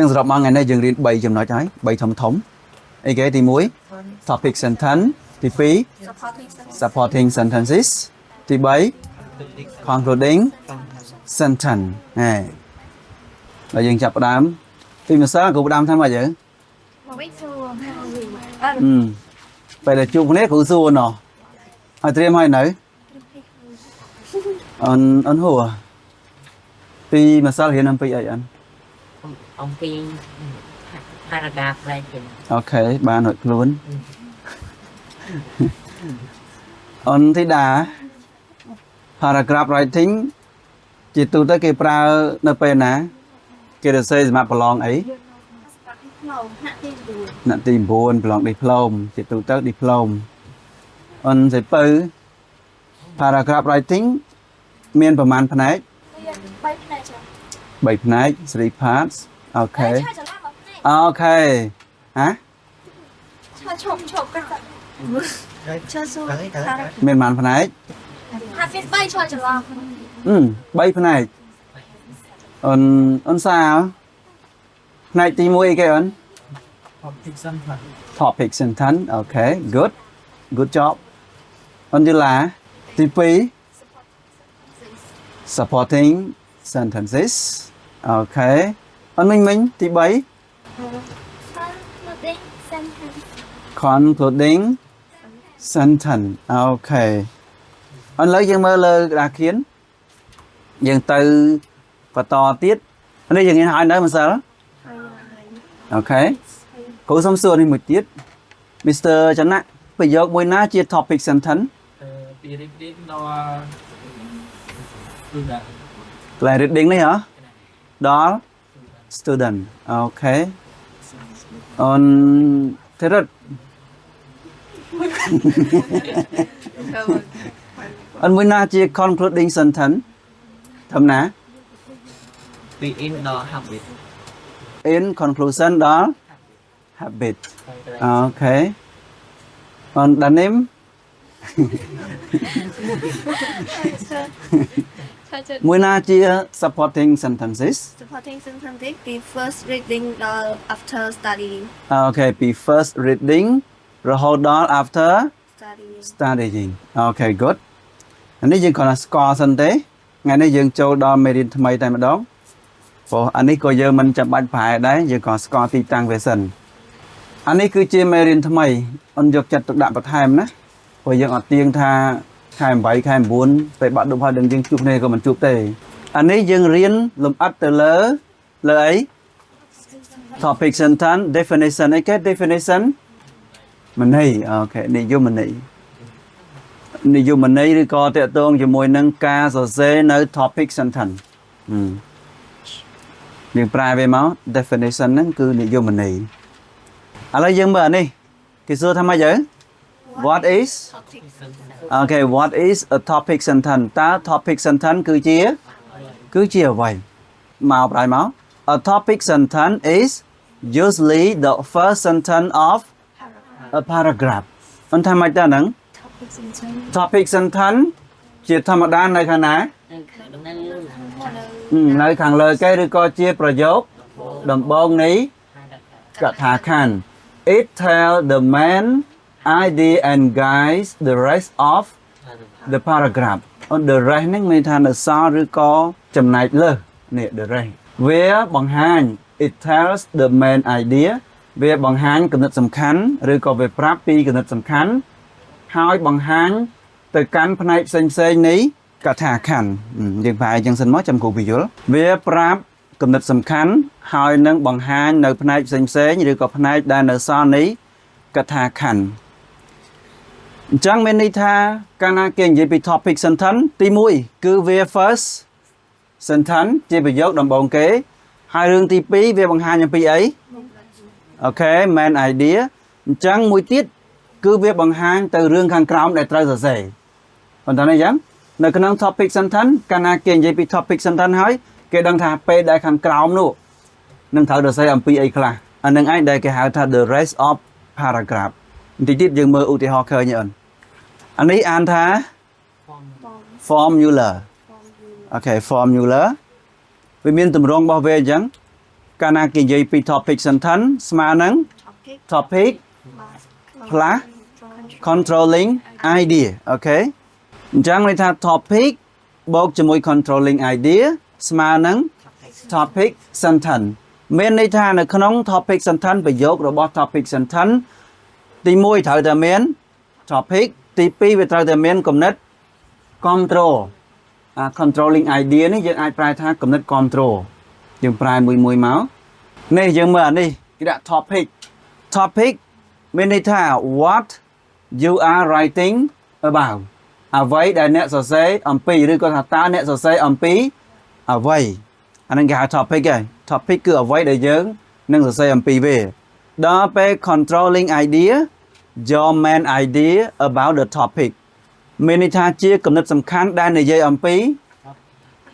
Chẳng sắp mang ngày nay dừng đến 7 chấm nói trái 7 thống thống ấy cái thì muối topic sentence thì phí supporting sentences thì 7 concluding sentence này là dừng chập đám thì mà sao cũng đám tham mà vậy vậy là chung nét của xuân nọ ai tiêm hay nấy anh hùa thì mà sao hiện năm bây giờ anh ông Pi paragraph writing. Ok, ba nội luôn. On thì đã paragraph writing chỉ tu tới cái pra nơi bên ná cái được xây mà belong ấy nạn tìm buồn belong diploma chỉ tu tới diploma on sẽ pư paragraph writing miềnประมาณ ផ្នែក 3 ផ្នែក 3 parts okay okay hả miền màn phần này bay phần này ơn sao này tí mũi cái ơn topic sentence okay good job ơn như là tí phí supporting sentences okay ơn minh tí bấy concluding sentence okay anh lấy dân mơ lơ đã khiến dân từ và to tiết anh đây dân hỏi nữa mà sao đó okay cố xong xưa đi một tiết Mr. Chắn ạ bây giờ mỗi ná chia topic sentence là reading đấy hả đó student okay on thế rất anh mới na chia concluding sentence thầm ná in đó habit in conclusion đó habit okay còn đàn em mới na chia supporting sentences be first reading after studying okay be first reading rồi hold on after studying okay good anh ấy dừng còn là score sân tế ngày nay dừng châu đo merin thay tại mà đó anh ấy coi giờ mình chậm bạch phải đấy giờ còn score ti tăng về sân anh ấy cứ chia merin thay anh dục chặt đạm bật hai nữa rồi giờ ở tiếng tha khai bảy khai bốn về bạn đồng hoa đừng dừng chụp này của mình chụp tề anh ấy dừng riêng lùm ắt từ lỡ ấy topic sentence definition ấy cái definition mình này ok này vô mình này đi coi tệ tương cho môi nâng ca rồi dễ nơi topic sentence nhưng private máu definition nó cứ này vô mình này à lấy dân bờ này cái xưa tham ai vậy what is okay what is a topic sentence ta topic sentence cứ chia vậy màu đại máu a topic sentence is usually the first sentence of a paragraph anh tham ai ta nắng topic sentence chỉ tham đa này khả ná nơi khẳng lời cái được coi chiaประโยค đầm bông ní cả thà khăn it tell the main idea and guides the rest of the paragraph on the rest nên mình than là sao rồi có chấm này lơ nè the rest where bằng hai it tells the main idea về bằng hai cần rất សំខាន់ ឬក៏វាប្រាប់ពីគំនិតសំខាន់ហើយបង្ហាញទៅកាន់ផ្នែកផ្សេងៗនៃកថាខណ្ឌយើងប្រែអញ្ចឹងសិនមកចាំគូពយល់វាប្រាប់គំនិតសំខាន់ហើយនឹងបង្ហាញនៅផ្នែកផ្សេងៗឬក៏ផ្នែកដែលនៅសល់នៃកថាខណ្ឌអញ្ចឹងមានន័យថាកាលណាគេនិយាយពី topic sentence ទី1គឺវា first sentence ជាប្រយោគដំបូងគេហើយរឿងទី2វាបង្ហាញអំពីអីអូខេ main idea អញ្ចឹងមួយទៀតគឺវាបង្ហាញទៅរឿងខាងក្រោមដែលត្រូវសរសេរប៉ុន្តែអញ្ចឹងនៅក្នុង topic sentence កាលណាគេនិយាយពី topic sentence ហើយគេដឹងថាពេលដែលខាងក្រោមនោះនឹងត្រូវសរសេរអំពីអីខ្លះអានឹងឯងដែលគេហៅថា the rest of paragraph បន្តិចទៀតយើងមើលឧទាហរណ៍ឃើញទេអូនអានេះអានថា formula អូខេ formula វាមានទម្រង់របស់វាអញ្ចឹង កាលណាគេនិយាយពី topic sentence ស្មើនឹង topic plus controlling idea អូខេអញ្ចឹងន័យថា topic បូកជាមួយ controlling idea ស្មើនឹង topic sentence មានន័យថានៅក្នុង topic sentence ប្រយោគរបស់ topic sentence ទី1ត្រូវតែមាន topic ទី2វាត្រូវតែមានគំនិត control controlling idea នេះយើងអាចប្រែថាគំនិត control យើងប្រែមួយមកនេះយើងមើលអានេះគេដាក់ topic មានន័យថា what you are writing about អ្វីដែលអ្នកសរសេរអំពីឬក៏ថាតើអ្នកសរសេរអំពីអ្វីអានឹងគេហៅ topic ហើយ topic គឺអ្វីដែលយើងនឹងសរសេរអំពីវាដល់ពេល controlling idea your main idea about the topic មានន័យថាជាគំនិតសំខាន់ដែលនិយាយអំពី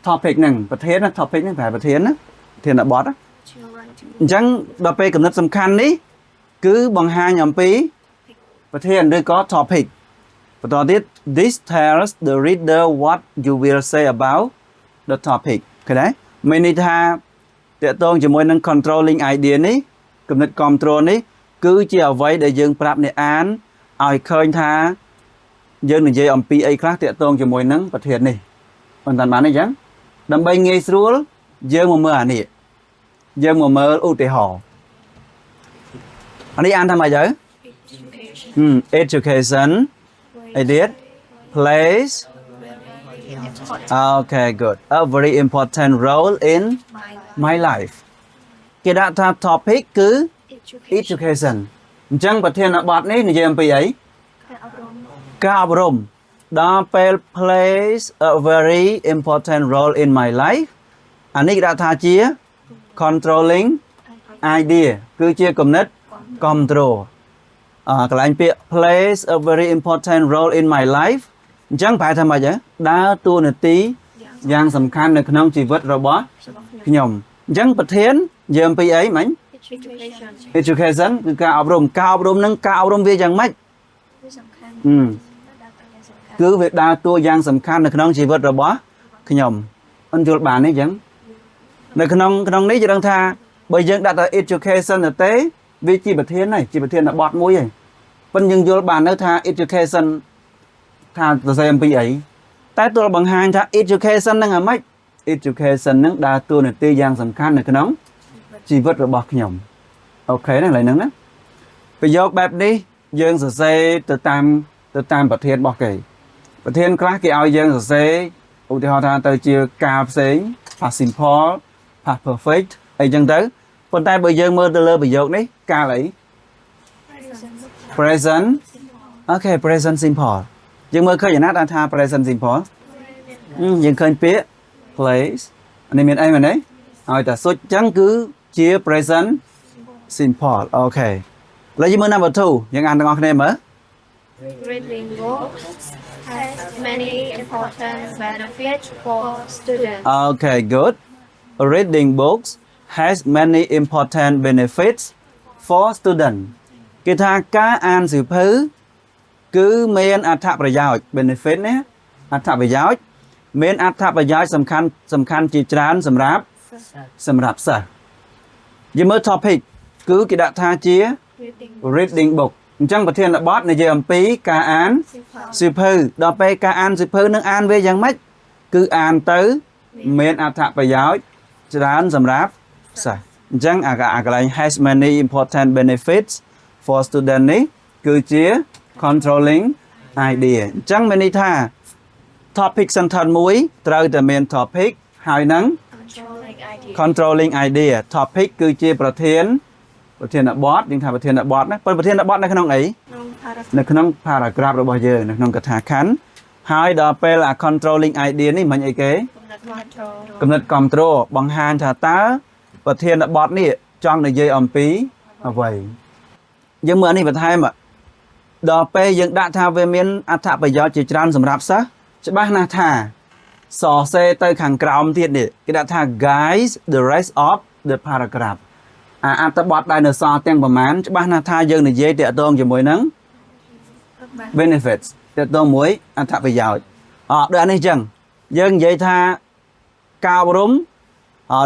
topic ហ្នឹងប្រធានណា topic ហ្នឹងប្រែប្រធានណាប្រធានបទណាអញ្ចឹងដល់ពេលគំនិតសំខាន់នេះគឺបង្ហាញអំពីប្រធានឬក៏ topic បន្តទៀត this tells the reader what you will say about the topic ឃើញទេមានន័យថាតកតងជាមួយនឹង controlling idea នេះគំនិត control នេះគឺជាអ្វីដែលយើងប្រាប់អ្នកអានឲ្យឃើញថាយើងនិយាយអំពីអីខ្លះតកតងជាមួយនឹងប្រធាននេះបន្តបានទេអញ្ចឹងដើម្បីងាយស្រួលយើងមកមើលអានេះយើងមកមើលឧទាហរណ៍អានេះអានថាម៉េចទៅ education idiot plays okay good a very important role in my life គេដាក់ថា topic គឺ education អញ្ចឹងប្រធានបទនេះនិយាយអំពីអីការអប់រំដល់ពេល plays a very important role in my life អានេះគេដាក់ថាជា controlling idea គឺជាគំនិត control កន្លែងពាក្យ plays a very important role in my life អញ្ចឹងប្រែថាម៉េចដើរតួនាទីយ៉ាងសំខាន់នៅក្នុងជីវិតរបស់ខ្ញុំអញ្ចឹងប្រធានយើងពីអីមិញ education គឺការអប់រំនឹងការអប់រំវាយ៉ាងម៉េចគឺវាដើរតួយ៉ាងសំខាន់នៅក្នុងជីវិតរបស់ខ្ញុំអញ្ចឹងយល់បានទេអញ្ចឹងនៅក្នុងនេះយើងដឹងថាបើយើងដាក់តែ education ទេវាជាប្រធានហើយជាប្រធានបទមួយហើយប៉ុន្តែយើងយល់បាននៅថា education ថាសរសេរអំពីអីតែទល់បង្ហាញថា education ហ្នឹងអាម៉េច education ហ្នឹងដើរតួនាទីយ៉ាងសំខាន់នៅក្នុងជីវិតរបស់ខ្ញុំអូខេណាឥឡូវហ្នឹងណាប្រយោគបែបនេះយើងសរសេរទៅតាមប្រធានរបស់គេប្រធានខ្លះគេឲ្យយើងសរសេរឧទាហរណ៍ថាទៅជាការផ្សេង past simple past perfect អីចឹងទៅប៉ុន្តែបើយើងមើលទៅលើប្រយោគនេះកាលអី present អូខេ present simple យើងមើលឃើញណាថា present simple យើងឃើញពាក្យ place នេះមានអីមែនទេឲ្យតែសុចចឹងគឺជា present simple អូខេឥឡូវយើងមើល number 2យើងអានទាំងអស់គ្នាមើល Reading books has many important benefits for students. Okay, good. Reading books has many important benefits for students. គេថាការអានសៀវភៅគឺមានអត្ថប្រយោជន៍ benefit ណាអត្ថប្រយោជន៍មានអត្ថប្រយោជន៍សំខាន់ជាច្រើនសម្រាប់សិស្សយើងមើល topic គឺគេដាក់ថាជា reading book អញ្ចឹងប្រធានបទនិយាយអំពីការអានសៀវភៅដល់ពេលការអានសៀវភៅនឹងអានវាយ៉ាងម៉េចគឺអានទៅមានអត្ថប្រយោជន៍ច្រើនសម្រាប់សិស្សអញ្ចឹងអាកន្លែង has many important benefits for student នេះគឺជា controlling idea អញ្ចឹងមានន័យថា topic sentence មួយត្រូវតែមាន topic ហើយនឹង controlling idea topic គឺជាប្រធានបទយើងថាប្រធានបទណាប៉ុន្តែប្រធានបទនៅក្នុងអីនៅក្នុង paragraph របស់យើងនៅក្នុងកថាខណ្ឌហើយដល់ពេល controlling idea នេះមិនអីគេគំនិត control បង្ហាញថាតើប្រធានបទនេះចង់និយាយអំពីអ្វីយើងមើលនេះបន្ថែមដល់ពេលយើងដាក់ថាវាមានអត្ថប្រយោជន៍ជាច្រើនសម្រាប់សិស្សច្បាស់ណាស់ថាសរសេរទៅខាងក្រោមទៀតនេះគេដាក់ថា guys the rest of the paragraph អត្ថបទដែលនៅសល់ទាំងប្រមាណច្បាស់ណាស់ថាយើងនិយាយតាក់ទងជាមួយនឹង benefits តាក់ទងមួយអត្ថប្រយោជន៍ដូចអានេះអញ្ចឹងយើងនិយាយថាការអប់រំ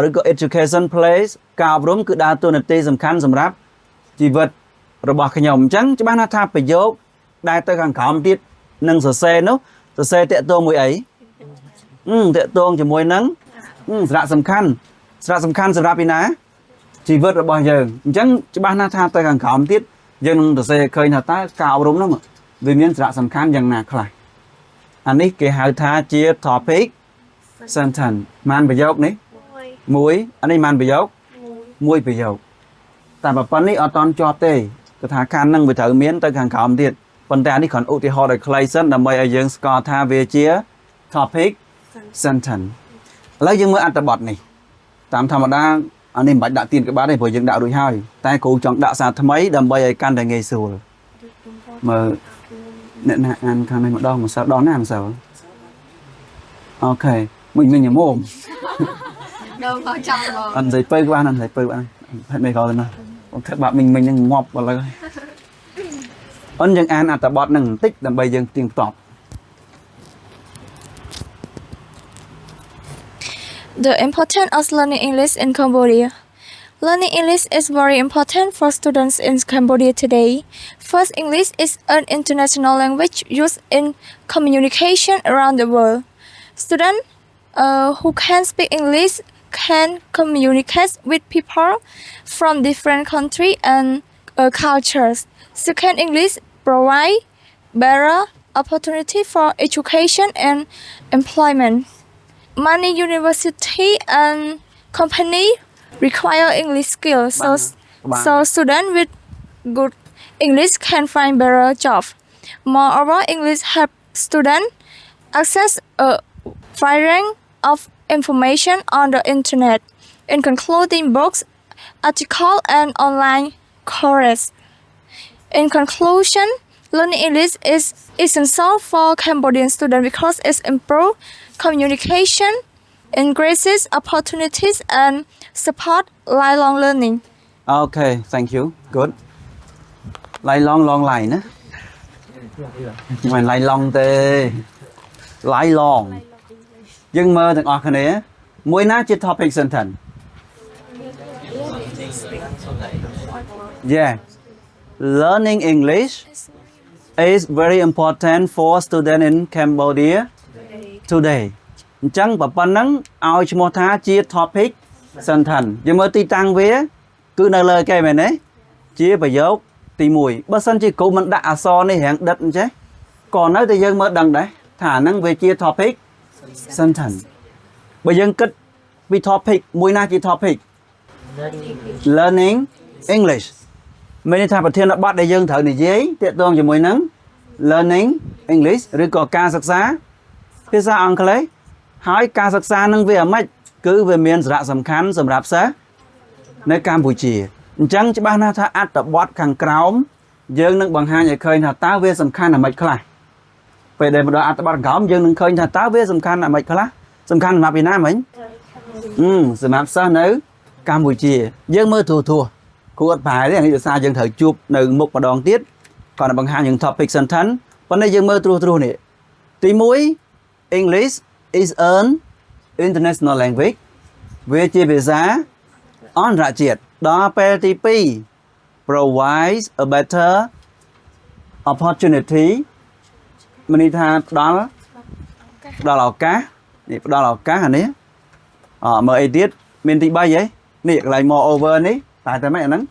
ឬក៏ education plays ការអប់រំគឺដើរតួនាទីសំខាន់សម្រាប់ជីវិតរបស់ខ្ញុំអញ្ចឹងច្បាស់ណាស់ថាប្រយោគដែលទៅខាងក្រោមទៀតនឹងសរសេរនោះសរសេរតាក់ទងមួយអីតាក់ទងជាមួយនឹងសារៈសំខាន់សម្រាប់ពីណាជីវិតរបស់យើងអញ្ចឹងច្បាស់ណាស់ថាទៅខាងក្រោមទៀតយើងនឹងសរសេរឃើញថាតើការអប់រំនោះវាមានសារៈសំខាន់យ៉ាងណាខ្លះអានេះគេហៅថាជា topic sentence មានប្រយោគនេះមួយអានេះមានប្រយោគមួយប្រយោគតែប៉ុណ្្នេះអត់តន់ជាប់ទេគឺថាខាងហ្នឹងវាត្រូវមានទៅខាងក្រោមទៀតប៉ុន្តែអានេះគ្រាន់ឧទាហរណ៍ឲ្យខ្លីសិនដើម្បីឲ្យយើងស្គាល់ថាវាជា topic sentence ឥឡូវយើងមើលអត្ថបទនេះតាមធម្មតាអានេះមិនបាច់ដាក់ទៀនក្បាត់ទេព្រោះយើងដាក់រួចហើយតែគ្រូចង់ដាក់សារថ្មីដើម្បីឲ្យកាន់តែងាយស្រួលមើលអ្នកណាអានខាងនេះម្ដងម្សិលដល់ណាម្សិលអូខេមិញញមុំđâu có trong rồi អត់ស្អីពើក្បាលអត់ស្អីពើបានហេតុមិនក៏ទៅណាបងថាបាក់មិញហ្នឹងងាប់ឥឡូវអូនយើងអានអត្ថបទហ្នឹងបន្តិចដើម្បីយើងទៀងតប The importance of learning English in Cambodia. Learning English is very important for students in Cambodia today. First, English is an international language used in communication around the world. Students who can speak English can communicate with people from different countries and cultures. Second, English provide better opportunity for education and employment. Many universities and companies require English skills, so students with good English can find better jobs. Moreover, English helps students access a wide range of information on the internet, including books, articles, and online courses. In conclusion, learning English is essential for Cambodian students because it improves communication, increases opportunities, and support lifelong learning. Okay, thank you. Good. Lifelong long lại nữa. Mày lifelong tê. Lifelong. Nhưng mà thằng ở này mỗi ná trên topic sentence. Yeah. Learning English is very important for students in Cambodia today. Chẳng bà bà nắng ao cho một thá chia topic sentence. Nhưng mà tí tăng vía cứ nơi lời cây mày đấy. Chia bà dốc tí mùi. Bà sân chỉ cụ mình đã so này hẹn đất chứ. Còn nói thì dân mới đăng đấy. Thả năng về chia topic sentence. Bây giờ kết vì topic mùi na chia topic learning English. Mình thả bà thiên đã bắt để dân thử này giấy. Tiết tôn cho mùi nắng learning English. Rồi có ca sắc xá. Phía xa ông khá hỏi ca sắc xa nâng về ở mạch cứ về miền dạ sầm khán sầm rạp xá nơi Campuchia chẳng chứ ba na tha át tập bọt khẳng kráo dương nâng bằng hai nhà khơi là táo về sầm khán là mạch khá về đây một đoạn át tập bọt kráo dương nâng khơi là táo về sầm khán là mạch khá sầm khán là Việt Nam mình sầm rạp xá nơi Campuchia dương mơ thua cô ớt phải đấy anh xa dương thời chụp nơi mục và đòn tiết còn là bằng hai những topic sentence vấn đây dương mơ thua này tí mũi English is an international language về chia về giá on ra triệt đó PTP provides a better opportunity mình tha đó là cá hả nè mà edit mình thì bay vậy nè lại moreover ní tại tại mấy nắng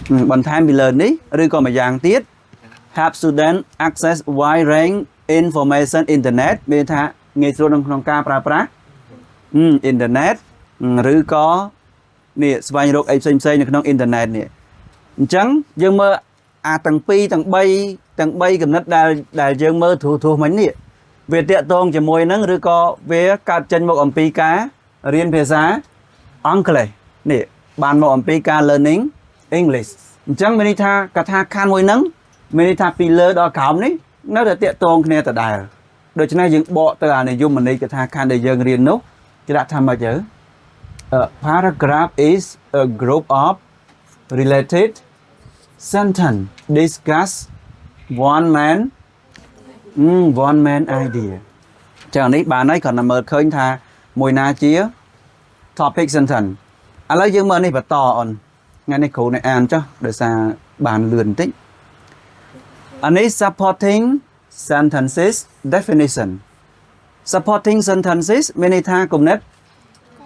bằng time bị lớn ní rồi còn mà dạng tiết have student access wide range information internet mình tha nghe số trong ca pra internet rồi có nè xoay rốt ấy xây trong internet nè chẳng dương mơ tầng pi tầng bay cầm nát đài dương mơ thua mấy nè về tiện tôn chỉ môi nắng rồi có về cả chân một pi cá riêng về giá Angle nè bàn một pi cá learning English chẳng mình tha cả tha khan môi nắng mình tha pi lơ đo cảm đấy nó là tiện tôn nè tại đài đôi chân này dựng bộ từ này dùng mình đi cái tha khan để dân riêng nốt chứ đã tham bao giờ a paragraph is a group of related sentence discuss one man idea chẳng này bà này còn là mở khơi tha mùi na chia topic sentence ឥឡូវយើងមើលនេះបន្តអូនថ្ងៃនេះគ្រូអ្នកអានចុះដោយសារបានលឿនបន្តិចអានេះ supporting sentences definition supporting sentences មានន័យថាគំនិត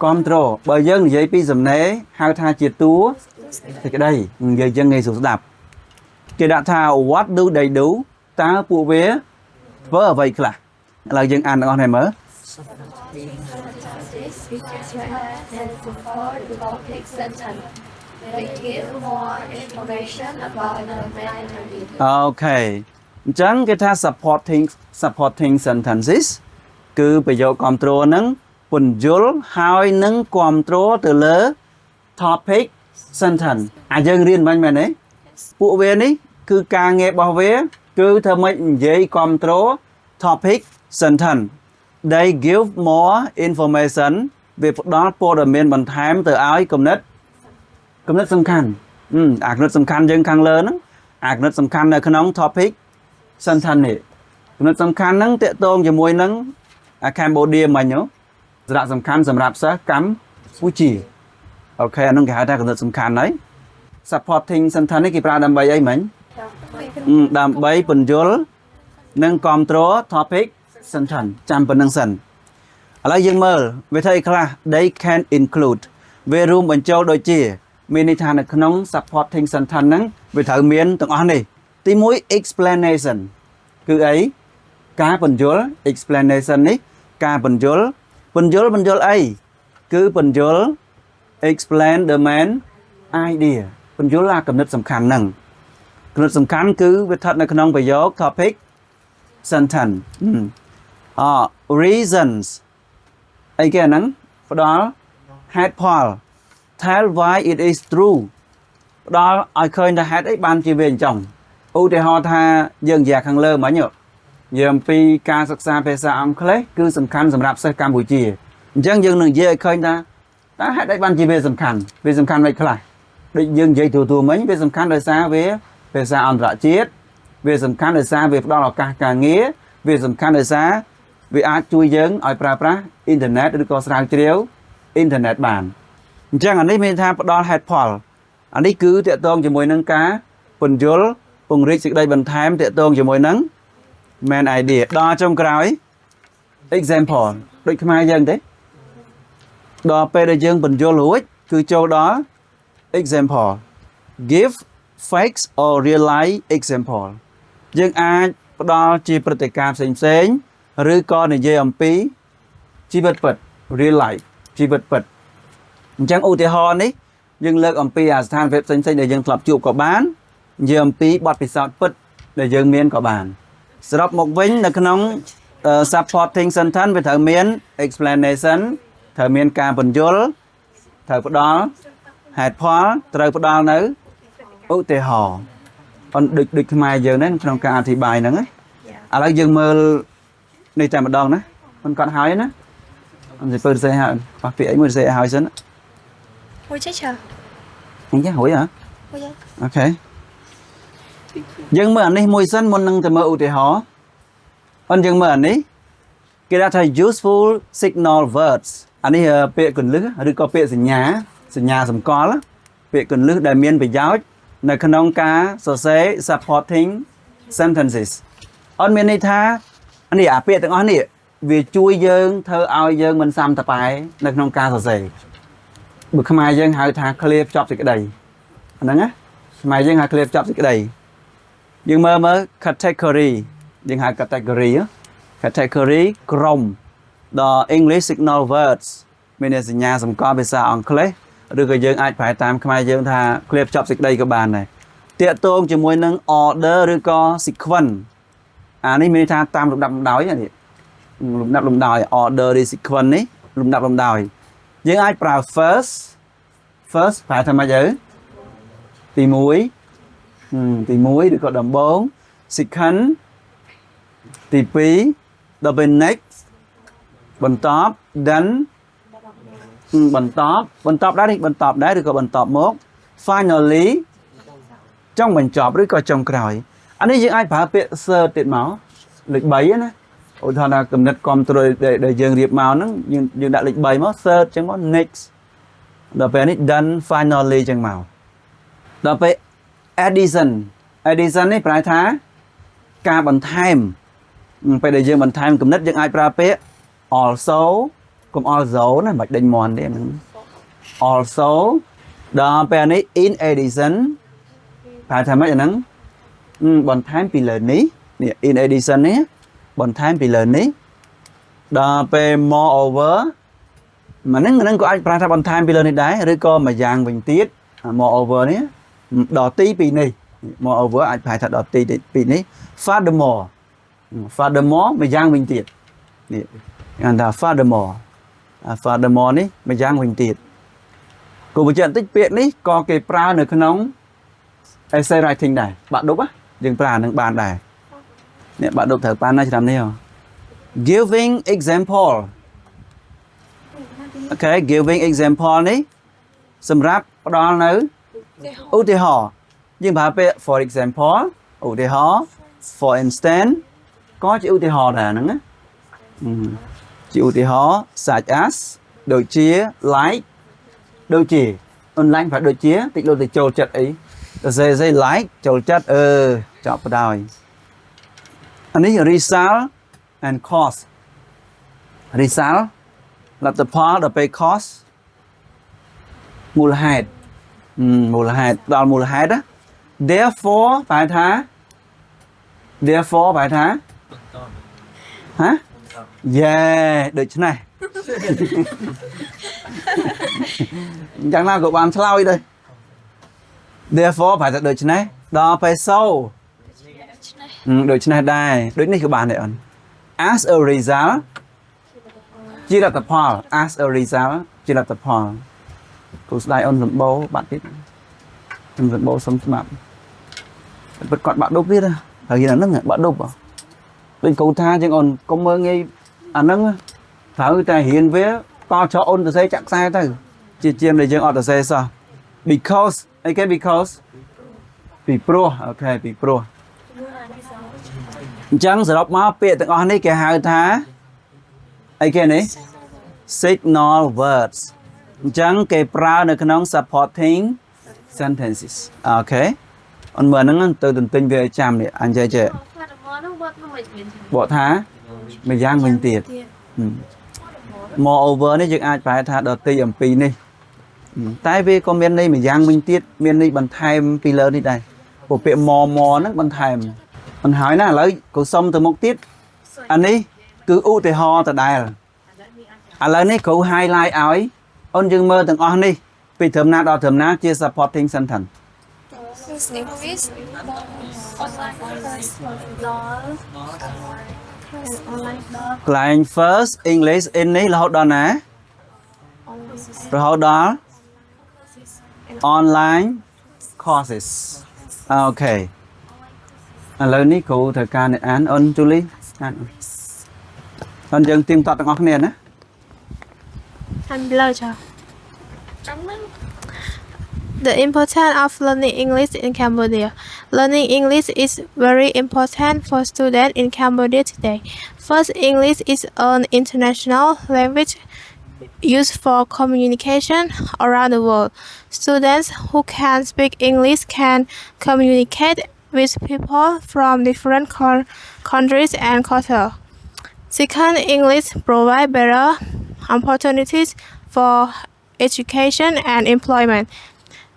គ្រប់គ្រងបើយើងនិយាយពីសំណេរហៅថាជាតួសេចក្តីនិយាយយ៉ាងងាយស្រួលស្ដាប់គេដាក់ថា what do they do តើពួកវាធ្វើអ្វីខ្លះឥឡូវយើងអានទាំងអស់គ្នាមើល They give more information about the main idea. អូខេអញ្ចឹងគេថា supporting sentences គឺប្រយោគគ្រប់គ្រងហ្នឹងពន្យល់ហើយនឹងគ្រប់គ្រងទៅលើ topic sentence យើងរៀនបាញ់មែនទេពួកវានេះគឺការងាររបស់វាគឺធ្វើម៉េចនិយាយគ្រប់គ្រង topic sentence they give more information វាផ្ដល់ព័ត៌មានបន្ថែមទៅឲ្យគំនិតសំខាន់អាគំនិតសំខាន់យើងខាងលើហ្នឹងអាគំនិតសំខាន់នៅក្នុង topic sentence នេះគំនិតសំខាន់ហ្នឹងតកតងជាមួយនឹងCambodia មិញសារៈសំខាន់សម្រាប់សិស្សកម្ពុជាអូខេអានោះគេហៅថាគំនិតសំខាន់ហើយ supporting sentence នេះគេប្រើដើម្បីអីមិញដើម្បីពន្យល់និងគ្រប់គ្រង topic sentence ចាំប៉ុណ្្នឹងសិនឥឡូវយើងមើលវាថាអីខ្លះ they can include វារួមបញ្ចូលដូចជាមានន័យថានៅក្នុង supporting sentence ហ្នឹងវាត្រូវមានទាំងអស់នេះទី1 explanation គឺអីការពន្យល់ explanation នេះការពន្យល់អីគឺពន្យល់ explain the main idea ពន្យល់អាគំនិតសំខាន់ហ្នឹងគំនិតសំខាន់គឺវាស្ថិតនៅក្នុងប្រយោគ topic sentence reasons អីគេហ្នឹងផ្ដល់ហេតុផល tell why it is true ផ្ដល់ឲ្យឃើញថាហេតុអីបានជាវាអញ្ចឹងឧទាហរណ៍ថាយើងនិយាយខាងលើមិញយើងអំពីការសិក្សាភាសាអង់គ្លេសគឺសំខាន់សម្រាប់សិស្សកម្ពុជាអញ្ចឹងយើងនឹងនិយាយឲ្យឃើញថាតើហេតុអីបានជាវាសំខាន់មិនខ្លះដូចយើងនិយាយទូមិញវាសំខាន់ដោយសារវាភាសាអន្តរជាតិវាសំខាន់ដោយសារវាផ្ដល់ឱកាសការងារវាសំខាន់ដោយសារវាអាចជួយយើងឲ្យប្រើប្រាស់អ៊ីនធឺណិតឬក៏ស្រាវជ្រាវអ៊ីនធឺណិតបានអញ្ចឹងអានេះមានថាផ្ដល់ហេតុផលអានេះគឺតកតងជាមួយនឹងការពន្យល់ពង្រីកសេចក្តីបន្ថែមតកតងជាមួយនឹង main idea ដល់ចុងក្រោយ example ដូចខ្មែរយើងទេដល់ពេលដែលយើងបញ្យល់រួចគឺចូលដល់ example give facts or real life example យើងអាចផ្ដល់ជាព្រឹត្តិការណ៍ផ្សេងឬក៏និយាយអំពីជីវិតពិត real life ជីវិតពិតអញ្ចឹងឧទាហរណ៍នេះយើងលើកអំពីស្ថានភាពផ្សេងដែលយើងធ្លាប់ជួបក៏បាននិយាយអំពីបទពិសោធន៍ពិតដែលយើងមានក៏បានសរុបមកវិញនៅក្នុង supporting sentence វាត្រូវមាន explanation ត្រូវមានការពន្យល់ត្រូវផ្ដល់ហេតុផលត្រូវផ្ដល់នៅឧទាហរណ៍ដូចខ្មែរយើងហ្នឹងក្នុងការអធិប្បាយហ្នឹងឥឡូវយើងមើលនេះតែម្ដងណាមិនគាត់ហើយណាអត់ទៅផ្សេងហើយប៉ះពាក្យអីមួយផ្សេងឲ្យសិនមួយចេះchờ អញ្ចឹងរួចហ៎ មួយហើយ អូខេយើងមើលអានេះមួយសិនមុននឹងទៅមើលឧទាហរណ៍យើងមើលអានេះគេដាក់ថា useful signal words អានេះពាក្យកន្លឹះឬក៏ពាក្យសញ្ញាសម្គាល់ពាក្យកន្លឹះដែលមានប្រយោជន៍នៅក្នុងការសរសេរ supporting sentences អត់មានន័យថានេះអាពាក្យទាំងអស់នេះវាជួយយើងធ្វើឲ្យយើងមិនសាំតប៉ែនៅក្នុងការសរសេរបើខ្មែរយើងហៅថា clear ភ្ជាប់សេចក្តីហ្នឹងណាខ្មែរយើងហៅ clear ភ្ជាប់សេចក្តីយើងមើល category យើងហៅ category ក្រុមដល់ English signal words មានសញ្ញាសម្គាល់ភាសាអង់គ្លេសឬក៏យើងអាចប្រែតាមខ្មែរយើងថា clear ភ្ជាប់សេចក្តីក៏បានដែរតាកតងជាមួយនឹង order ឬក៏ sequence អានេះមានថាតាមលំដាប់លំដោយនេះលំដាប់លំដោយ order ឬ sequence នេះលំដាប់លំដោយយើងអាចប្រើ first ប្រែថាម៉េចទៅទី1ឬក៏ដំបូង second ទី2ដល់ពេល next បន្ទាប់ then បន្តដែរនេះបន្តដែរឬក៏បន្តមក finally ចុងបញ្ចប់ឬក៏ចុងក្រោយអានេះយើងអាចប្រើពាក្យ third ទៀតមកលេខ3ណាឧទាហរណ៍ថាគំនិតគ្រប់គ្រងដែលយើងរៀបមកហ្នឹងយើងដាក់លេខ3មក third ចឹងមក next ដល់ពេលនេះ done finally ចឹងមកដល់ពេល addition នេះប្រែថាការបន្ថែមពេលដែលយើងបន្ថែមគំនិតយើងអាចប្រើពាក្យ also កុំ also ណាមិនដេញមន់ទេហ្នឹង also ដល់ពេលនេះ in addition ប្រែថាម៉េចអាហ្នឹងបន្ថែមពីលើនេះ in addition នេះបន្ថែមពីលើនេះដល់ពេល moreover មកហ្នឹងក៏អាចប្រើថាបន្ថែមពីលើនេះដែរឬក៏មួយយ៉ាងវិញទៀត moreover នេះដល់ទីពីនេះ moreover អាចប្រែថាដល់ទីពីនេះ furthermore មួយយ៉ាងវិញទៀតនេះគេហៅថា furthermore នេះមួយយ៉ាងវិញទៀតគូបញ្ជាក់បន្តិចពាក្យនេះក៏គេប្រើនៅក្នុង essay writing ដែរបាក់ឌុបយើងប្រើនឹងបានដែរនេះបាក់ឌុបត្រូវបានណាឆ្នាំនេះ giving example okay giving example នេះសម្រាប់ផ្ដល់នៅឧទាហរណ៍យើងប្រើពាក្យ for example ឧទាហរណ៍ for instance ក៏ជាឧទាហរណ៍ដែរហ្នឹងណាជាឧទាហរណ៍ such as ដូចជា like ដូចជា online ប្រហែលដូចជាតិចលោកទៅចូលចិត្តអីទៅសេ like ចូលចិត្តចប់បណ្ដោយអានេះ result and cause result លទ្ធផលដល់ពេល cause មូលហេតុដល់មូលហេតុ therefore ប្រែថា ហ៎ yeah ដូច្នេះយ៉ាងណាក៏បានឆ្លើយដែរ therefore ប្រែថាដូច្នេះដល់ពេល so ដូច្នេះដែរដូចនេះក៏បានដែរអូន as a result ជាលទ្ធផល as a result ជាលទ្ធផលគូស្ដាយអូនសម្បូរបាត់ទៀតសម្បូរសុំស្មាប់ពិតគាត់បាក់ឌុបទៀតហើយហ្នឹងបាក់ឌុបដូចគូថាជាងអូនកុំមើងងាយអាហ្នឹងត្រូវតែរៀនវាតចោអូនទៅសេចាក់ខ្សែទៅជាជាងដែលយើងអត់ទៅសេសោះ because អីគេ because ពីព្រោះអូខេពីព្រោះអញ្ចឹងសរុបមកពាក្យទាំងអស់នេះគេហៅថាអីគេនេះ signal words អញ្ចឹងគេប្រើនៅក្នុង supporting sentences អូខេអូនមើលហ្នឹងទៅទន្ទិញវាឲ្យចាំនេះអញ្ចឹងចេះបកថាមួយយ៉ាងវិញទៀត moreover នេះយើងអាចប្រែថាដល់ទីអំពីនេះតែវាក៏មានន័យមួយយ៉ាងវិញទៀតមានន័យបន្ថែមពីលើនេះដែរព្រោះពាក្យ more ហ្នឹងបន្ថែមមិនហើយណាឥឡូវក៏សុំទៅមុខទៀតអានេះគឺឧទាហរណ៍ដដែលឥឡូវនេះគ្រូ highlight ឲ្យអូនយើងមើលទាំងអស់នេះពីត្រឹមណាដល់ត្រឹមណាជា supporting sentence English, online, កន្លែង first English in នេះរហូតដល់ណារហូតដល់ online courses អូខេឥឡូវនេះគ្រូត្រូវការអ្នកអានអូន Julie អានយើងទៀងទាត់ទាំងអស់គ្នាណា I'm below child. The importance of learning English in Cambodia. Learning English is very important for students in Cambodia today. First, English is an international language used for communication around the world. Students who can speak English can communicate with people from different countries and cultures. Second, English provides better opportunities for education and employment.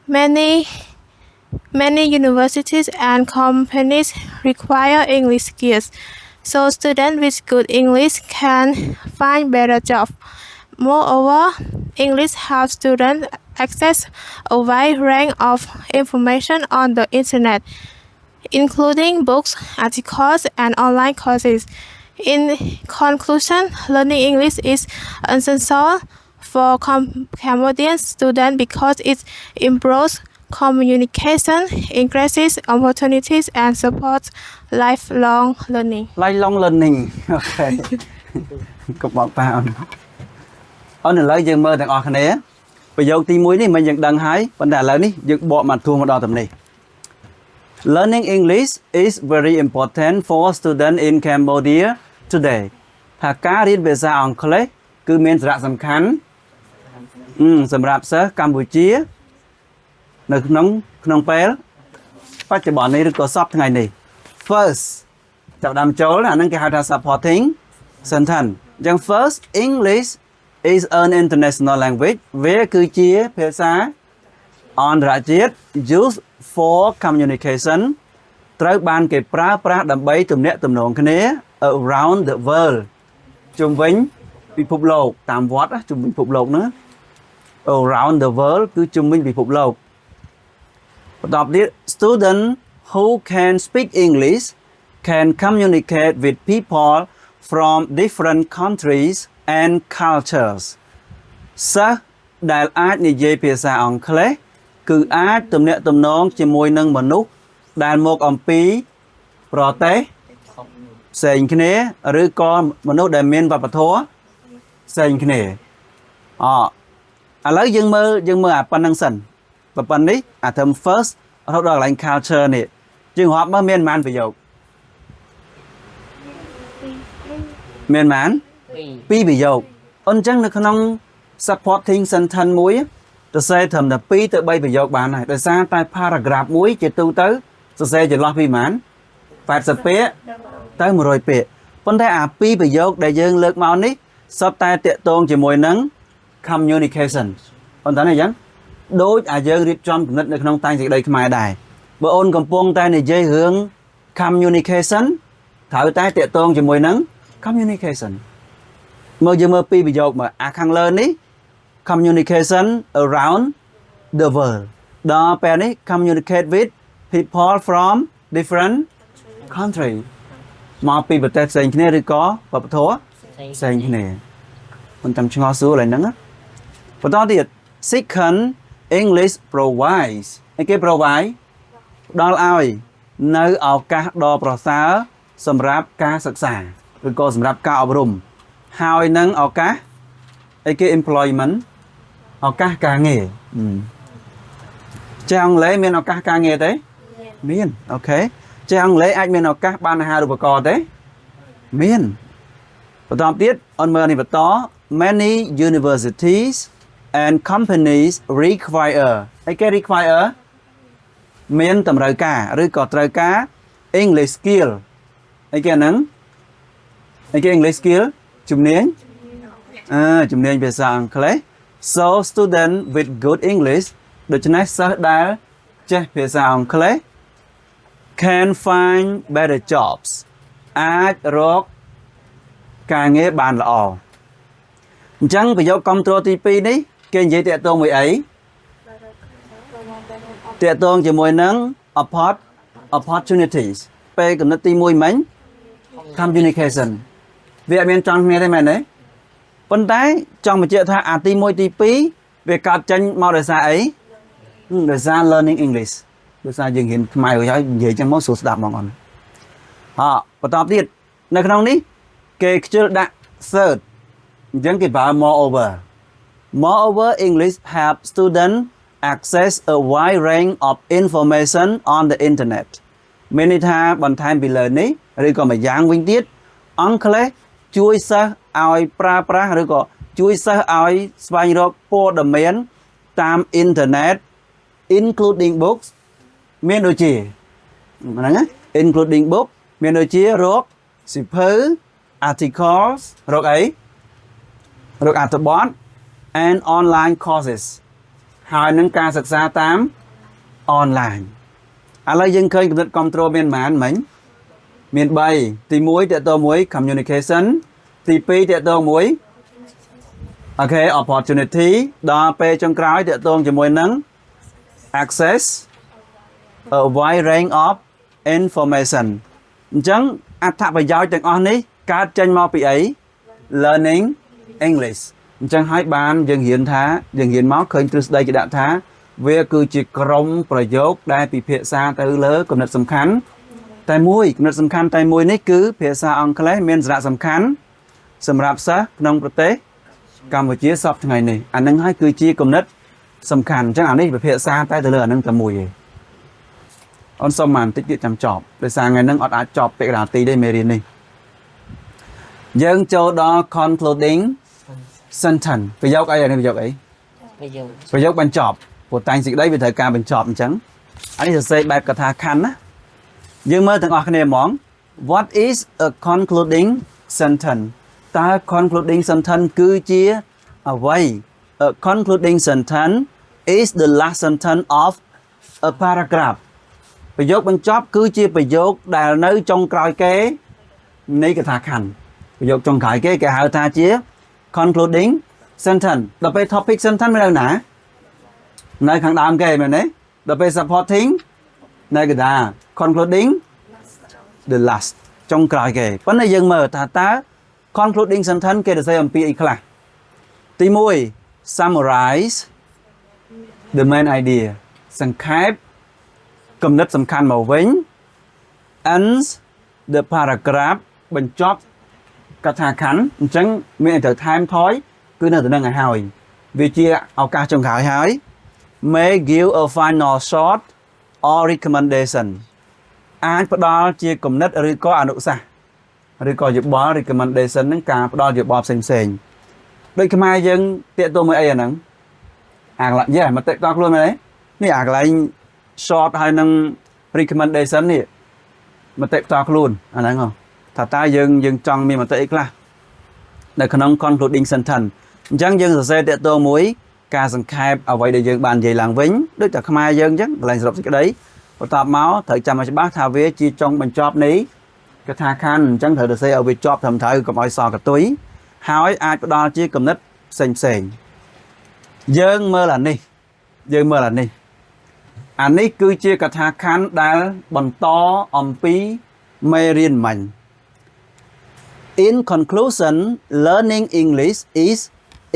Many universities and companies require English skills, so students with good English can find better jobs. Moreover, English helps students access a wide range of information on the internet, including books, articles, and online courses. In conclusion, learning English is essential for Cambodian students because it improves communication, increases opportunities, and supports lifelong learning. Lifelong learning អូខេកុំបោកប៉ាអូនឥឡូវយើងមើលទាំងអស់គ្នាប្រយោគទី1នេះមិនយើងដឹងហើយប៉ុន្តែឥឡូវនេះយើងបកមកទួមកដល់ត្រឹមនេះ Learning English is very important for students in Cambodia today ថាការរៀនភាសាអង់គ្លេសគឺមានសារៈសំខាន់ សម្រាប់សិស្សកម្ពុជានៅក្នុងពេលបច្ចុប្បន្ននេះឬក៏សប្តាហ៍ថ្ងៃនេះ first ចាប់ដើមចូលអាហ្នឹងគេហៅថា supporting sentence អញ្ចឹង first English is an international language វាគឺជាភាសាអន្តរជាតិ used for communication ត្រូវបានគេប្រើប្រាស់ដើម្បីទំនាក់ទំនងគ្នា around the world ជុំវិញពិភពលោកតាមវត្តជុំវិញពិភពលោកណា around the world គឺជុំវិញពិភពលោកបន្តទៀត student who can speak English can communicate with people from different countries and cultures សិស្សដែលអាចនិយាយភាសាអង់គ្លេសគឺអាចទំនាក់ទំនងជាមួយនឹងមនុស្សដែលមកអំពីប្រទេសផ្សេងគ្នាឬក៏មនុស្សដែលមានវប្បធម៌ផ្សេងគ្នាឥឡូវយើងមើលអាប៉ុណ្្នឹងសិនប៉ុណ្្នេះអា term first រហូតដល់កន្លែង culture នេះយើងរាប់មើលមានប៉ុន្មានប្រយោគមានប៉ុន្មាន2ប្រយោគអញ្ចឹងនៅក្នុង supporting sentence មួយសរសេរត្រឹមតែ2ទៅ3ប្រយោគបានហើយដោយសារតែ paragraph មួយជាទូទៅសរសេរចន្លោះពីប៉ុន្មាន80ពាក្យទៅ100ពាក្យប៉ុន្តែអា2ប្រយោគដែលយើងលើកមកនេះសុទ្ធតែតាក់ទងជាមួយនឹង communication ប៉ុន្តែអញ្ចឹងដូចយើងរៀបចំគំនិតនៅក្នុងតែងសេចក្តីខ្មែរដែរបើអូនកំពុងតែនិយាយរឿង communication ត្រូវតែតាក់ទងជាមួយនឹង communication មកយើងមើល2ប្រយោគមកអាខាងលើនេះ communication around the world ដល់ពេលនេះ communicate with people from different country មកពីប្រទេសផ្សេងគ្នាឬក៏វប្បធម៌ផ្សេងគ្នាមិនចាំឆ្ងល់សួរឡើយហ្នឹងបន្តទៀត second English provides ឯគេ provide ផ្ដល់ឲ្យនៅឱកាសដ៏ប្រសើរសម្រាប់ការសិក្សាឬក៏សម្រាប់ការអប់រំហើយនឹងឱកាសឯគេ employment ឱកាសការងារចេះអង់គ្លេសមានឱកាសការងារទេមានអូខេចេះអង់គ្លេសអាចមានឱកាសបានអាហារូបករណ៍ទេមានបន្តទៀតអនមើលនេះបន្ត many universities and companies require ឯគេ require មានតម្រូវការឬក៏ត្រូវការ English skill ឯគេហ្នឹងឯគេ English skill ជំនាញភាសាអង់គ្លេស so student with good English ដូច្នេះសិស្សដែលចេះភាសាអង់គ្លេស can find better jobs អាចរកការងារបានល្អអញ្ចឹងប្រយោគគាំទ្រទី2នេះគេនិយាយតាក់ទងមួយអីតាក់ទងជាមួយនឹង opportunities ពេលកំណត់ទី1មិញ communication វាអត់មានចង់គ្នាទេមែនទេប៉ុន្តែចង់បញ្ជាក់ថាអាទី1ទី2វាកើតចេញមកដោយសារអីដោយសារ learning English ដោយសារយើងរៀនខ្មែរហើយនិយាយចឹងមកស្រួលស្ដាប់បងប្អូនបន្តទៀតនៅក្នុងនេះគេខ្ជិលដាក់ third អញ្ចឹងគេប្រើ moreover English help student access a wide range of information on the internet មានន័យថាបន្ថែមពីលើនេះឬក៏មួយយ៉ាងវិញទៀតអង់គ្លេសជួយសិស្សឲ្យប្រើប្រាស់ឬក៏ជួយសិស្សឲ្យស្វែងរកព័ត៌មានតាមអ៊ីនធឺណិត including books មានដូចជាហ្នឹងណា including book មានដូចជារកសៀវភៅ articles រកអីរកអត្ថបទ and online courses ហើយនឹងការសិក្សាតាម online ឥឡូវយើងឃើញកំណត់គាំទ្រមានប៉ុន្មានមិញមាន3ទី1តើតើមួយ communication ទី2តើតើមួយអូខេ opportunity ដល់ពេលចុងក្រោយតើតើជាមួយនឹង access a wide range of information អញ្ចឹងអត្ថប្រយោជន៍ទាំងអស់នេះកើតចេញមកពីអី learning English អញ្ចឹងហើយបានយើងរៀនមកឃើញទ្រឹស្ដីគេដាក់ថាវាគឺជាក្រុមប្រយោគដែលពិភាក្សាទៅលើគំនិតសំខាន់តែមួយគំនិតសំខាន់តែមួយនេះគឺភាសាអង់គ្លេសមានសារៈសំខាន់សម្រាប់សិស្សក្នុងប្រទេសកម្ពុជាសប្តាហ៍ថ្ងៃនេះអានឹងហើយគឺជាគំនិតសំខាន់អញ្ចឹងអានេះពិភាក្សាតែទៅលើអានឹងតែមួយឯងអូនសុំបានតិចទៀតចាំចប់ដោយសារថ្ងៃហ្នឹងអត់អាចចប់ពាក្យរាទីទេមេរៀននេះយើងចូលដល់ concluding sentence ប្រយោគអីអានេះប្រយោគអី bây giờ ប្រយោគបញ្ចប់ព្រោះតែងសេចក្តីវាត្រូវការបញ្ចប់អញ្ចឹងអានេះសរសេរបែបកថាខណ្ឌណាយើងមើលទាំងអស់គ្នាហ្មង What is a concluding sentence តើ concluding sentence គឺជាអ្វី A concluding sentence is the last sentence of a paragraph ប្រយោគបញ្ចប់គឺជាប្រយោគដែលនៅចុងក្រោយគេនៃកថាខណ្ឌប្រយោគចុងក្រោយគេគេហៅថាជា concluding sentence ដល់ពេល topic sentence នៅណានៅខាងដើមគេមែនទេដល់ពេល supporting នៅកណ្ដាល concluding the last ចុងក្រោយគេប៉ុន្តែយើងមើលថាតើ concluding sentence គេសរសេរអំពីអីខ្លះទី1 summarize the main idea សង្ខេបគំនិតសំខាន់មកវិញ ends the paragraph បញ្ចប់កថាខណ្ឌអញ្ចឹងមានត្រូវថែមថយគឺនៅទៅនឹងឲ្យហើយវាជាឱកាសចុងក្រោយហើយ may give a final thought or recommendation អាចផ្ដល់ជាគំនិតឬក៏អនុសាសន៍ឬក៏យោបល់ recommendation ហ្នឹងការផ្ដល់យោបល់ផ្សេងៗដូចខ្មែរយើងតាកតទៅមួយអីអាហ្នឹងអាកន្លែងយេមកតាកតខ្លួនមែនទេនេះអាកន្លែង short ហើយនឹង recommendation នេះមតិផ្ទាល់ខ្លួនអាហ្នឹងហ៎ថាតើយើងចង់មានមតិអីខ្លះនៅក្នុង concluding sentence អញ្ចឹងយើងសរសេរតាកតមួយការសង្ខេបអ្វីដែលយើងបាននិយាយឡើងវិញដូចតែខ្មែរយើងអញ្ចឹងកន្លែងសរុបសេចក្តីបន្ទាប់មកត្រូវចាំឲ្យច្បាស់ថាវាជាចុងបញ្ចប់នៃកថាខណ្ឌអញ្ចឹងត្រូវសរសេរឲ្យវាជាប់ត្រឹមត្រូវកុំឲ្យសល់កតុយហើយអាចផ្ដល់ជាគំនិតផ្សេងយើងមើលអានេះអានេះគឺជាកថាខណ្ឌដែលបន្តអំពីមេរៀនមិញ In conclusion, learning English is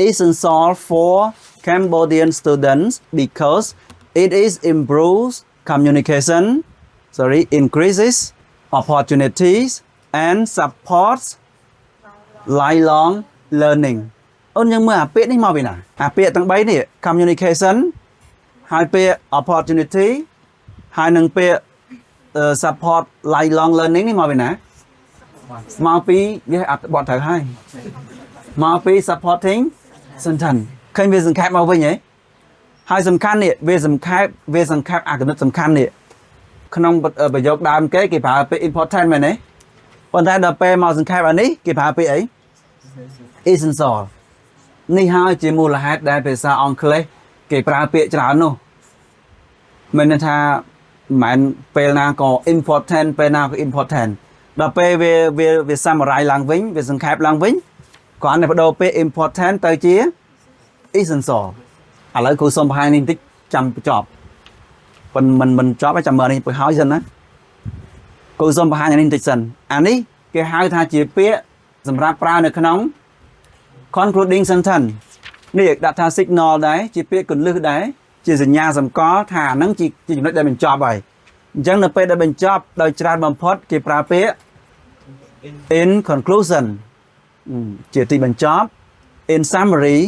essential for Cambodian students because it is improves communication, increases opportunities and supports lifelong learning. អូនយើងមើលអាពាក្យនេះមកពីណាអាពាក្យទាំង3នេះ communication ហើយពាក្យ opportunity ហើយនឹងពាក្យ support lifelong learning នេះមកពីណាមកពីវាអត្ថបទត្រូវហើយមកពី supporting sentence ឃើញវាសង្ខេបមកវិញហ៎ហើយសំខាន់នេះវាសង្ខេបអាគណិតសំខាន់នេះក្នុងប្រយោគដើមគេប្រើពាក្យ important មែនទេប៉ុន្តែដល់ពេលមកសង្ខេបអានេះគេប្រើពាក្យអី essential នេះហើយជាមូលហេតុដែលភាសាអង់គ្លេសគេប្រើពាក្យច្រើននោះមិនន័យថាមិនពេលណាក៏ important ពេលណាក៏ important ដល់ពេលវា summarize ឡើងវិញវាសង្ខេបឡើងវិញគ្រាន់តែបដូរពាក្យ important ទៅជា essential ឥឡូវគ្រូសុំបង្ហាញនេះបន្តិចចាំបញ្ចប់ប៉ុន្តែមិនចប់ទេចាំមើលនេះទៅហើយសិនណាគ្រូសុំបង្ហាញអានេះបន្តិចសិនអានេះគេហៅថាជាពាក្យសម្រាប់ប្រើនៅក្នុង concluding sentence នេះដាក់ថា signal ដែរជាពាក្យគន្លឹះដែរជាសញ្ញាសម្គាល់ថាហ្នឹងជាចំណុចដែលបញ្ចប់ហើយអញ្ចឹងនៅពេលដែលបញ្ចប់ដោយច្រើនបំផុតគេប្រើពាក្យ in conclusion ជាទីបញ្ចប់ in summary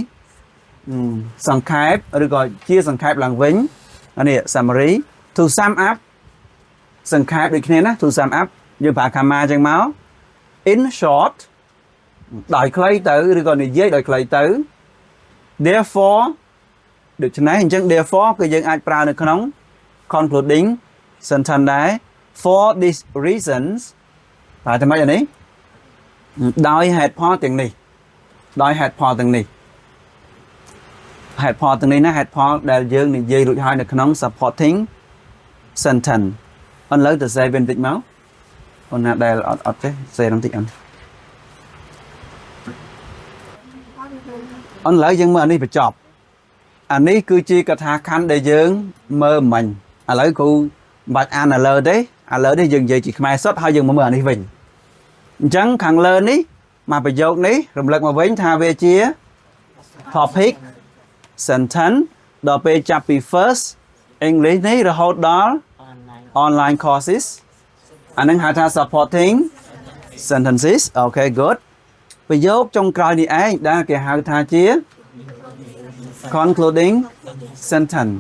សង្ខេបឬក៏ជាសង្ខេបឡើងវិញអានេះ summary to sum up សង្ខេបដូចគ្នាណា to sum up យើងប្រើ comma អញ្ចឹងមក in short ដោយខ្លីទៅឬក៏និយាយដោយខ្លីទៅ therefore ដូច្នេះអញ្ចឹង therefore គឺយើងអាចប្រើនៅក្នុង concluding sentence ដែរ for these reasons តែតែម៉េចអានេះដោយហេតុផលទាំងនេះហេតុផលទាំងនេះណាហេតុផលដែលយើងនិយាយរួចហើយនៅក្នុង supporting sentence ឥឡូវទៅសេវិញបន្តិចមកអូនណាដែលអត់ទេសេបន្តិចឥឡូវយើងមើលអានេះបញ្ចប់អានេះគឺជាកថាខណ្ឌដែលយើងមើលមិញឥឡូវគ្រូមិនបាច់អានឥឡូវទេយើងនិយាយជាខ្មែរសុទ្ធហើយយើងមកមើលអានេះវិញអញ្ចឹងខាងលើនេះមកប្រយោគនេះរំលឹកមកវិញថាវាជា topic sentence ដល់ពេលចាប់ពី first English នេះរហូតដល់ online courses អានឹងហៅថា supporting sentences okay good ប្រយោគចុងក្រោយនេះឯងដែលគេហៅថាជា concluding sentence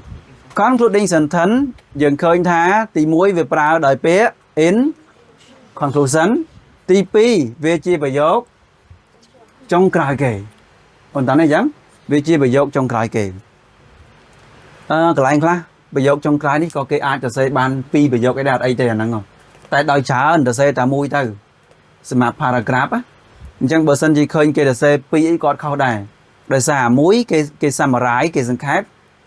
concluding sentence យើងឃើញថាទី1វាប្រើដោយពាក្យ in conclusion ទី2វាជាប្រយោគចុងក្រោយគេប៉ុន្តែនេះអញ្ចឹងវាជាប្រយោគចុងក្រោយគេ កន្លែងខ្លះប្រយោគចុងក្រោយនេះក៏គេអាចទៅសេបាន2ប្រយោគឯដែរអត់អីទេអាហ្នឹងតែដោយច្រើនទៅសេតែមួយទៅសម្រាប់ paragraph អញ្ចឹងបើសិនជាឃើញគេទៅសេ2អីគាត់ខុសដែរដោយសារមួយគេ summarize គេសង្ខេប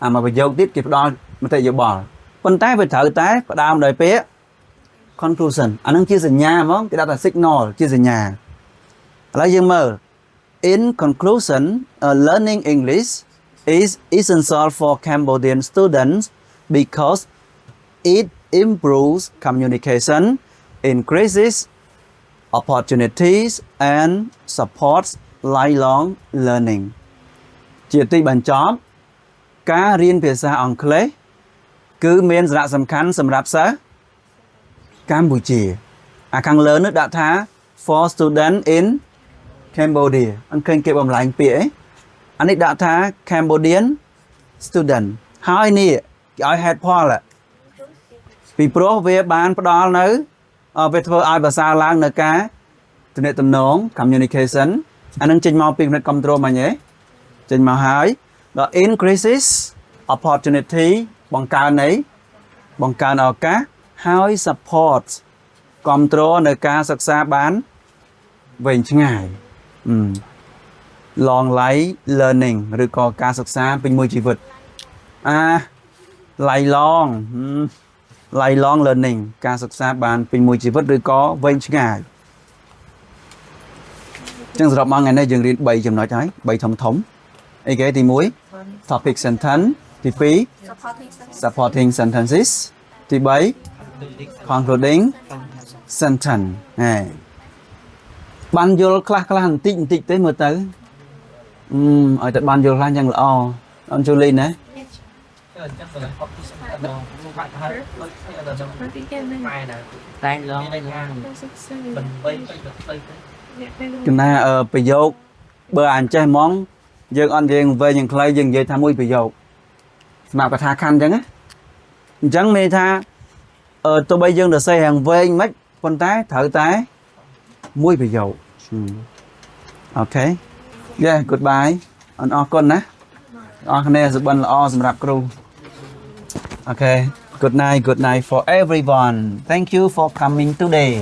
អាមួយប្រយោគទៀតគេផ្ដល់មតិយោបល់ប៉ុន្តែវាត្រូវតែផ្ដើមដោយពាក្យ conclusion អាហ្នឹងជាសញ្ញាហ្មងគេដាក់ថា signal ជាសញ្ញាឥឡូវយើងមើល in conclusion learning English is essential for Cambodian students because it improves communication, increases opportunities and supports lifelong learning ជាទីបញ្ចប់ការរៀនភាសាអង់គ្លេសគឺមានសារៈសំខាន់សម្រាប់សិស្សកម្ពុជាអាខាងលើនេះដាក់ថា for student in Cambodia អញ្ចឹងគេបំលែងពាក្យអានេះដាក់ថា Cambodian student ហើយនេះគេឲ្យ head poll ពីព្រោះវាបានផ្ដល់នៅវាធ្វើឲ្យភាសាឡើងនៅការទំនាក់ទំនង communication អានឹងចេញមកពីគំនិត control មិញហ៎ចេញមកហើយដល់ increases opportunity បង្កើនឱកាសហើយ support control នៅការសិក្សាបានវែងឆ្ងាយlong life learning ឬក៏ការសិក្សាពេញមួយជីវិតlifelong learning ការសិក្សាបានពេញមួយជីវិតឬក៏វែងឆ្ងាយអញ្ចឹងសរុបមកថ្ងៃនេះយើងរៀន3ចំណុចហើយ3ធំអីគេទី1 topic sentence ទី2 supporting sentences ទី3 concluding sentence បានយល់ខ្លះបន្តិចទេមើលទៅឲ្យតែបានយល់ខ្លះយ៉ាងល្អអត់ចូលលេងណាគណៈប្រយោគបើអញ្ចេះហ្មងយើងអត់និយាយវែងយ៉ាងខ្លីយើងនិយាយថាមួយប្រយោគសម្រាប់កថាខណ្ឌអញ្ចឹងអញ្ចឹងមានថាទោះបីយើងទៅសេយ៉ាងវែងមិនប៉ុន្តែត្រូវតែមួយប្រយោគអូខេ Yeah goodbye អរគុណណាអរគ្នាសុបិនល្អសម្រាប់គ្រូ Okay good night for everyone thank you for coming today